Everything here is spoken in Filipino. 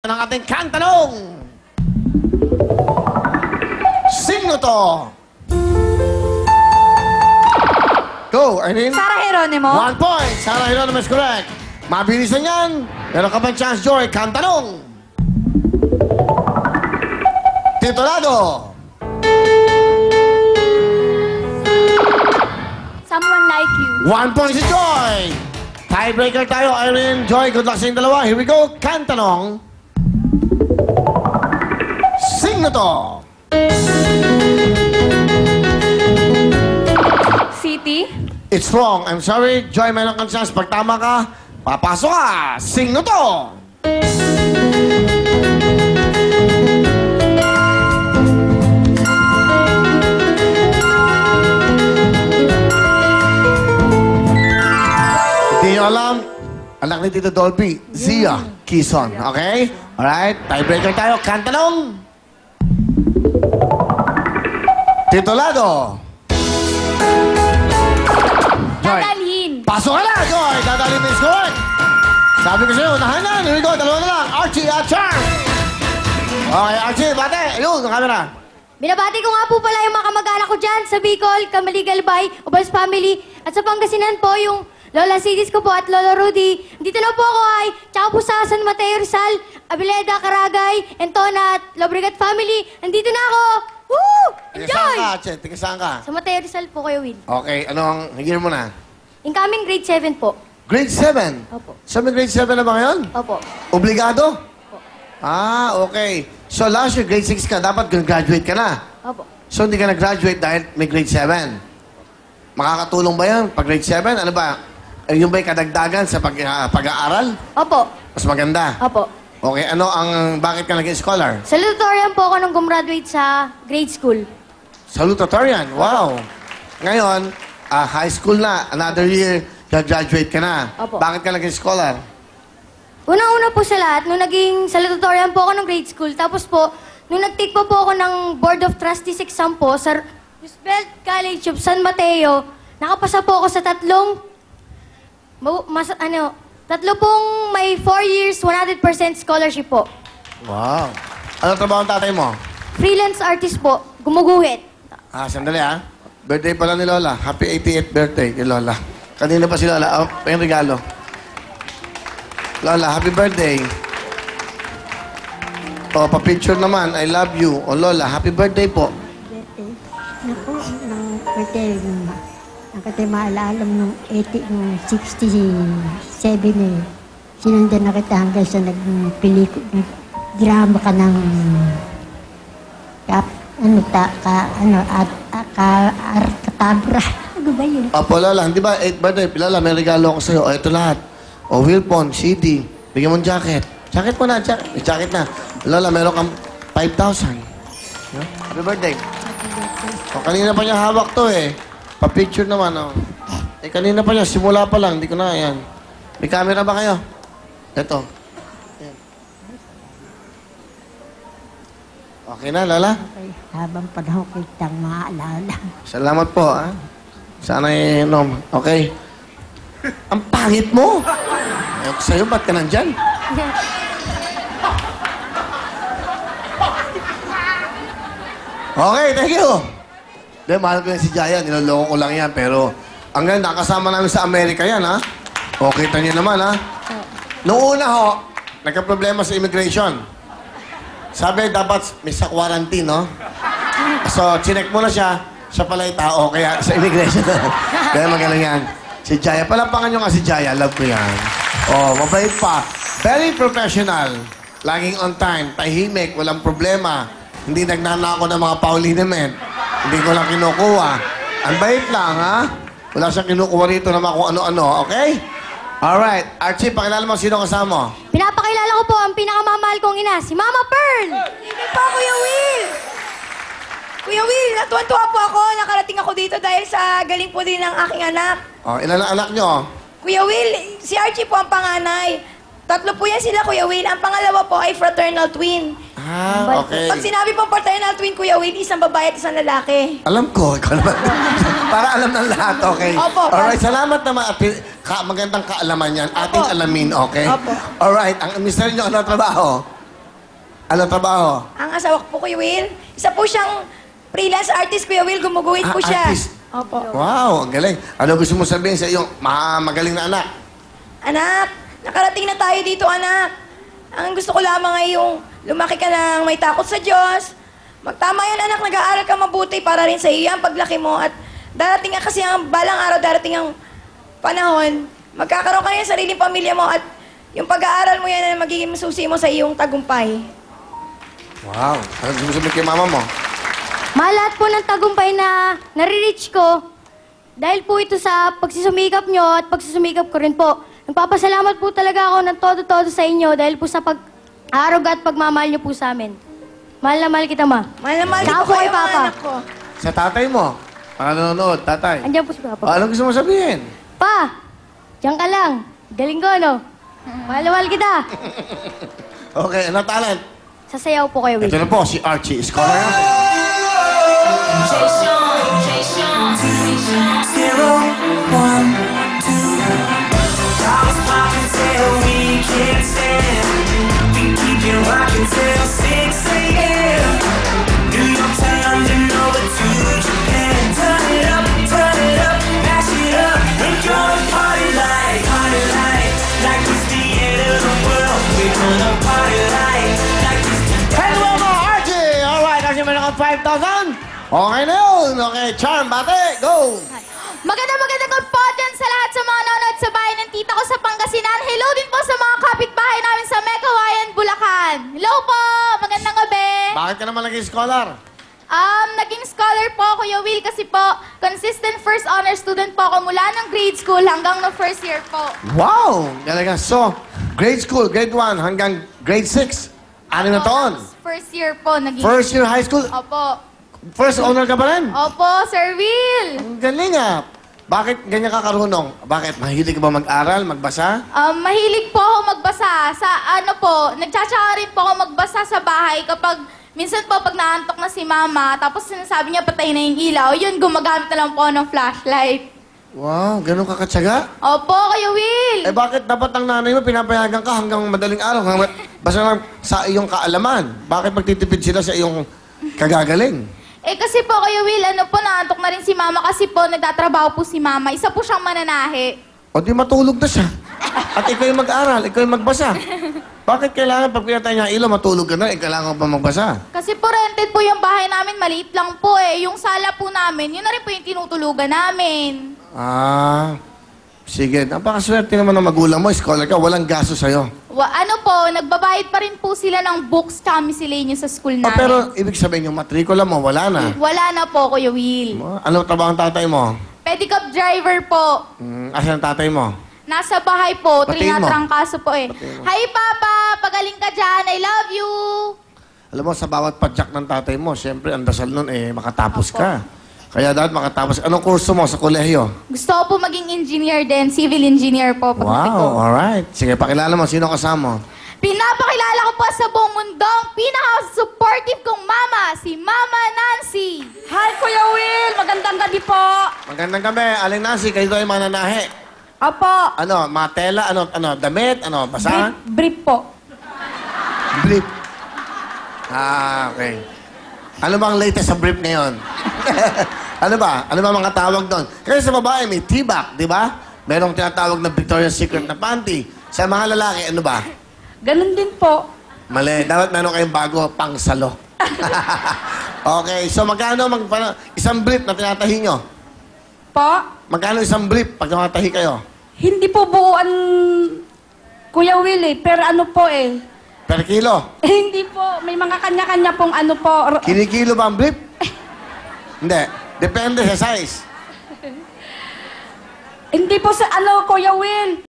ng ating kantanong. Sino to? Go, Arlene. Sarah Geronimo. 1 point. Sarah Geronimo is correct. Mabilisan yan. Meron ka bang chance, Joy? Kantanong. Titulado. Someone Like You. 1 point si Joy. Tiebreaker tayo, Irene. Joy, good luck sa inyong dalawa. Here we go. Kantanong. Sino to? City. It's wrong. I'm sorry. Joy, meron kang chance. Pag tama ka, papasok ka. Sino to? Hindi nyo alam. Anak ni Tito Dolby, Zia Quezon. Okay? Alright. Tiebreaker tayo. Kantanong. Titulado. Joy. Dadalhin. Pasok ka na, Joy! Dadalhin mo yung score. Sabi ko sa'yo, unahan na. Here we go, dalawa na lang. Archie at Charm. Okay, Archie, bate. Ayun, ang camera. Binabati ko nga po pala yung mga kamag-anak ko dyan sa Bicol, Camaligalbay, Ubals Family, at sa Pangasinan po yung Lola Sidis ko po at Lolo Rudy. Dito na po ako ay, tsaka po sa San Mateo Rizal, Abileda, Caragay, Entona at Lobregat Family. Nandito na ako! Woo! Tiga saan Enjoy! ka, Archie? Tiga saan ka? Sa Mateo Rizal po kayo, Will. Okay, ano ang higir mo na? Incoming grade 7 po. Grade 7? Opo. So, may grade 7 na ba ngayon? Opo. Obligado? Ah, okay. So, last year, grade 6 ka. Dapat graduate ka na. Opo. So, hindi ka nag-graduate dahil may grade 7. Makakatulong ba yan pag grade 7? Ano ba? Yung ba'y kadagdagan sa pag-aaral? Opo. Mas maganda. Opo. Okay, ano ang... Bakit ka naging scholar? Salutatorian po ako nung gumraduate sa grade school. Salutatorian. Wow. Ngayon, high school na. Another year, graduate ka na. Opo. Bakit ka naging scholar? Unang-una po sa lahat, nung naging salutatorian po ako ng grade school, tapos po, nung nag-take po ako ng Board of Trustees exam po sa Roosevelt College of San Mateo, nakapasa po ako sa tatlo pong may 4 years, 100% scholarship po. Wow. Ano trabaho ang tatay mo? Freelance artist po, gumuguhit. Sandali Birthday pala ni Lola. Happy 88th birthday kay Lola. Kanina pa si Lola. Yung regalo. Lola, happy birthday. Pa-picture naman. I love you. Lola, happy birthday po. Birthday. Naku, ng birthday, nakatay maalala nung 67 eh. Sinundan na kita hanggang sa nag-drama ka ng katabra. Ano ba yun? Opo, Lola. Hindi ba 8th birthday? Lola, may regalo ako sa'yo. Ito lahat. Wilpon, CD. Bigyan mo ng jacket. Jacket mo na. May jacket na. Lola, meron kang 5,000. Happy birthday. Kanina pa niya hawak to eh. Pa-picture naman, kanina pa niya. Simula pa lang. Hindi ko na, yan. May camera ba kayo? Ito. Ayan. Okay na, Lola? Okay. Habang panahon kitang maalala. Salamat po, Sana okay. Ang pangit mo! Sa'yo, ba't ka nandyan? Okay, thank you. Mahal ko yan si Jaya. Niloloko ko lang yan. Pero, ang ganda, kasama namin sa Amerika yan, O, kita niyo naman, Noong una, nagka-problema sa immigration. Sabi, dapat may sa quarantine, So, chinek mo na siya. Siya pala yung tao, kaya sa immigration. Kaya magaling yan. Si Jaya. Palampakan nyo nga si Jaya. Love ko yan. Mabait pa. Very professional. Laging on time. Tahimik. Walang problema. Hindi nagnanako ng mga paulinament. Hindi ko lang kinukuha. Ang bait lang, Wala siyang kinukuha rito naman kung ano-ano. Okay? Alright. Archie, pakilala mo sino kasama mo. Pinapakilala ko po ang pinakamamahal kong ina, si Mama Pearl! Hindi po, Kuya Will. Kuya Will, natuwan-tuwa po ako. Nakarating ako dito dahil sa galing po din ng aking anak. Ilan ang anak nyo? Kuya Will, si Archie po ang panganay. Tatlo po yan sila, Kuya Will. Ang pangalawa po ay fraternal twin. Okay. Pag sinabi pong fraternal twin, Kuya Will, isang babae at isang lalaki. Alam ko, ikaw naman. Para alam ng lahat, okay? Opo. Alright, salamat naman. Magandang kaalaman yan. Ating Opo. alamin, okay? Opo. Alright, ang mister nyo, ano trabaho? Ano trabaho? Ang asawa ko po, Kuya Will. Isa po siyang freelance artist, Kuya Will. Gumuguhit po siya. Artist? Opo. Wow, ang galing. Ano gusto mo sabihin sa iyong magaling na anak? Anak, nakarating na tayo dito, anak. Ang gusto ko lamang ay yung lumaki ka ng may takot sa Diyos. Magtama yan, anak. Nag-aaral ka mabuti para rin sa iyo ang paglaki mo. At darating nga kasi ang balang araw, darating ang panahon. Magkakaroon ka rin ng sariling pamilya mo at yung pag-aaral mo yan ang magiging masusi mo sa iyong tagumpay. Wow. Ano gusto mo sabihin kay mama mo? Mahal lahat po ng tagumpay na nare-reach ko. Dahil po ito sa pagsusumikap nyo at pagsusumikap ko rin po. Nagpapasalamat po talaga ako ng todo-todo sa inyo dahil po sa pag-arog at pagmamahal nyo po sa amin. Mahal na mahal kita, ma. Mahal na mahal Tsaka ko po kay kayo, mga Papa. anak ko. Sa tatay mo. Ang nanonood, tatay. Andiyan po si Papa. Anong gusto mo sabihin? Pa, diyan ka lang. Galing ko, no? Mahal na mahal kita. Okay, ano talent? Sasayaw po kayo, Will. Ito na po, si Archie. Scholar yan. Zero, one, two. Dollars popping till we can't stand. We keep you rocking till 6 a.m. New York to London, over to Japan. Turn it up, mash it up. We're gonna party like it's the end of the world. We're gonna party like it's the Hello mo, Archie! Alright, Archie, meron kang 5,000. Okay na yun. Okay, Charm, bate, go! Magandang good po dyan sa lahat sa mga nanonood sa bahay ng tita ko sa Pangasinan. Hello din po sa mga kapitbahay namin sa Mekawayan, Bulacan. Hello po! Magandang gabi! Bakit ka naman naging scholar? Naging scholar po, Kuya Will, kasi po, consistent first honor student po ako mula ng grade school hanggang no first year po. Wow! Talaga. So, grade school, grade 1 hanggang grade 6. Ano na taon? Tapos first year po, naging... First year high school? Opo. First honor ka pa rin? Opo, Sir Will! Ang galing ah. Bakit ganyan ka karunong? Bakit? Mahilig ka ba mag-aral, magbasa? Mahilig po ako magbasa. Sa ano po, nagtsatsaga rin po ako magbasa sa bahay kapag minsan po pag naantok na si mama, tapos sinasabi niya patay na yung ilaw, yun gumagamit na lang po ng flashlight. Wow, ganun ka katsaga? Opo, Kuya Will! Eh bakit dapat ang nanay mo pinapayagan ka hanggang madaling araw? Hanggang basta lang sa iyong kaalaman. Bakit magtitipid sila sa iyong kagagaling? Eh kasi po, Kuya Will, ano po, naantok na rin si mama kasi po nagtatrabaho po si mama. Isa po siyang mananahi. O di matulog na siya. At ikaw yung mag-aral, ikaw yung magbasa. Bakit kailangan pag pinatay niya ilaw, matulog ka na, kailangan pa magbasa? Kasi po rented po yung bahay namin, maliit lang po eh. Yung sala po namin, yun na rin po yung tinutulugan namin. Ah, sige. Napakaswerte naman ng magulang mo, scholar ka, walang gasto sa'yo. Ano po, nagbabayad pa rin po sila ng books tsaka miscellaneous sa school namin. Pero ibig sabihin yung matrikula mo, wala na. Wala na po, Kuya Will. Ano trabaho ang tatay mo? Pedicab driver po. Asan ang tatay mo? Nasa bahay po, Batiin mo. trinatrangkaso po eh. Hi, Papa! Pagaling ka dyan. I love you! Alam mo, sa bawat padyak ng tatay mo, siyempre, ang dasal nun, makatapos ka. Kaya dapat makatapos. Anong kurso mo sa kolehiyo? Gusto ko po maging engineer din, civil engineer po. Pagdating ko. Wow, alright. Sige, pakilala mo. Sino kasama mo? Pinapakilala ko po sa buong mundo ang pinaka-supportive kong mama, si Mama Nancy. Hi, Kuya Will! Magandang gabi po! Magandang gabi. Aling Nancy, kayo doon yung mananahi. Opo, Ano, mga tela, damit, basa? brief po. Brief. Ah, okay. Ano bang latest sa brief ngayon? Ano ba? Ano ba mga tawag doon? Kasi sa babae, may tibak, di ba? Merong tinatawag na Victoria's Secret na panty. Sa mga lalaki, ano ba? Ganun din po. Mali. Dapat meron kayong bago, pangsalo. Okay, so magkano isang brief na tinatahi nyo? Po, Magkano isang brief pag nakatahi kayo? hindi po buuan, Kuya Will eh, pero ano po eh. Per kilo? Hindi po, may mga kanya-kanya pong ano po. Kinikilo ba ang brief? Hindi. Depende sa size. Hindi po sa ano, Kuya Will.